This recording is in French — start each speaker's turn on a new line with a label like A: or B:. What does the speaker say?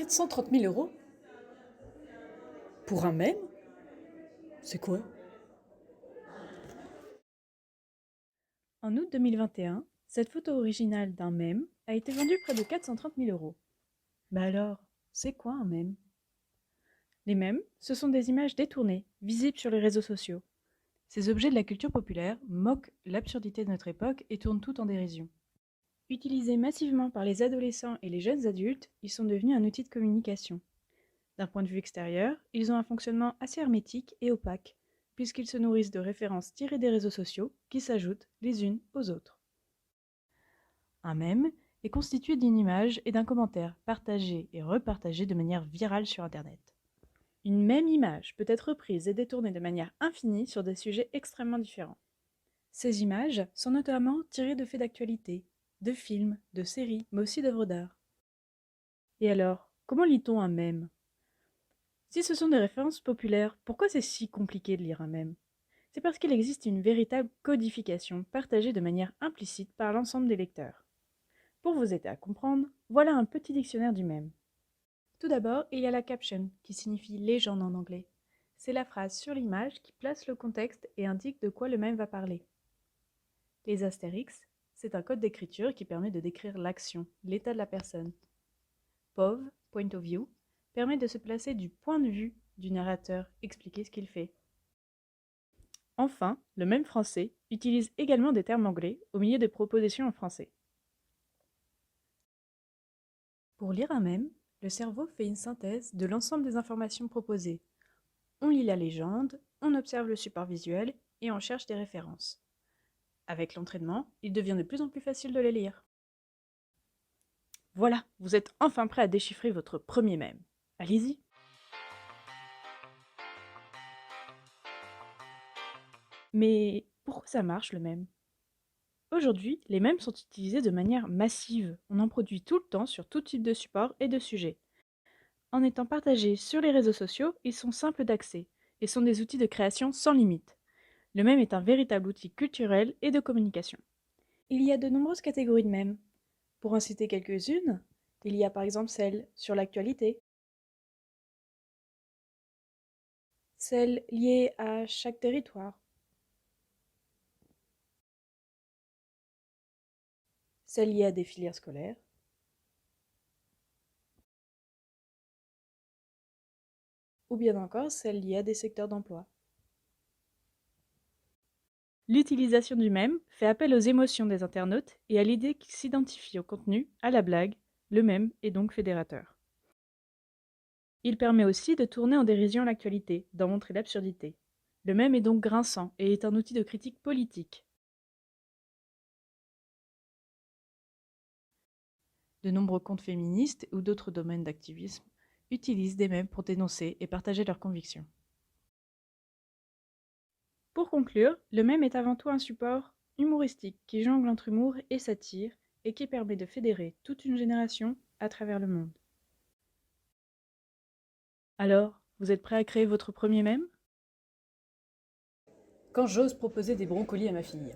A: 430 000 euros? Pour un mème? C'est quoi?
B: En août 2021, cette photo originale d'un mème a été vendue près de 430 000 euros. Mais alors, c'est quoi un mème? Les mèmes, ce sont des images détournées, visibles sur les réseaux sociaux. Ces objets de la culture populaire moquent l'absurdité de notre époque et tournent tout en dérision. Utilisés massivement par les adolescents et les jeunes adultes, ils sont devenus un outil de communication. D'un point de vue extérieur, ils ont un fonctionnement assez hermétique et opaque, puisqu'ils se nourrissent de références tirées des réseaux sociaux qui s'ajoutent les unes aux autres. Un mème est constitué d'une image et d'un commentaire partagé et repartagé de manière virale sur Internet. Une même image peut être reprise et détournée de manière infinie sur des sujets extrêmement différents. Ces images sont notamment tirées de faits d'actualité, de films, de séries, mais aussi d'œuvres d'art. Et alors, comment lit-on un mème? Si ce sont des références populaires, pourquoi c'est si compliqué de lire un mème? C'est parce qu'il existe une véritable codification partagée de manière implicite par l'ensemble des lecteurs. Pour vous aider à comprendre, voilà un petit dictionnaire du mème. Tout d'abord, il y a la caption, qui signifie légende en anglais. C'est la phrase sur l'image qui place le contexte et indique de quoi le mème va parler. Les astérix, c'est un code d'écriture qui permet de décrire l'action, l'état de la personne. POV, point of view, permet de se placer du point de vue du narrateur, expliquer ce qu'il fait. Enfin, le mème français utilise également des termes anglais au milieu des propositions en français. Pour lire un mème, le cerveau fait une synthèse de l'ensemble des informations proposées. On lit la légende, on observe le support visuel et on cherche des références. Avec l'entraînement, il devient de plus en plus facile de les lire. Voilà, vous êtes enfin prêt à déchiffrer votre premier mème. Allez-y! Mais pourquoi ça marche le mème? Aujourd'hui, les mèmes sont utilisés de manière massive. On en produit tout le temps sur tout type de support et de sujet. En étant partagés sur les réseaux sociaux, ils sont simples d'accès et sont des outils de création sans limite. Le mème est un véritable outil culturel et de communication. Il y a de nombreuses catégories de mèmes. Pour en citer quelques-unes, il y a par exemple celles sur l'actualité, celles liées à chaque territoire, celles liées à des filières scolaires, ou bien encore celles liées à des secteurs d'emploi. L'utilisation du mème fait appel aux émotions des internautes et à l'idée qu'ils s'identifient au contenu, à la blague, le mème est donc fédérateur. Il permet aussi de tourner en dérision l'actualité, d'en montrer l'absurdité. Le mème est donc grinçant et est un outil de critique politique. De nombreux comptes féministes ou d'autres domaines d'activisme utilisent des mèmes pour dénoncer et partager leurs convictions. Pour conclure, le mème est avant tout un support humoristique qui jongle entre humour et satire et qui permet de fédérer toute une génération à travers le monde. Alors, vous êtes prêt à créer votre premier mème?
A: Quand j'ose proposer des brocolis à ma fille.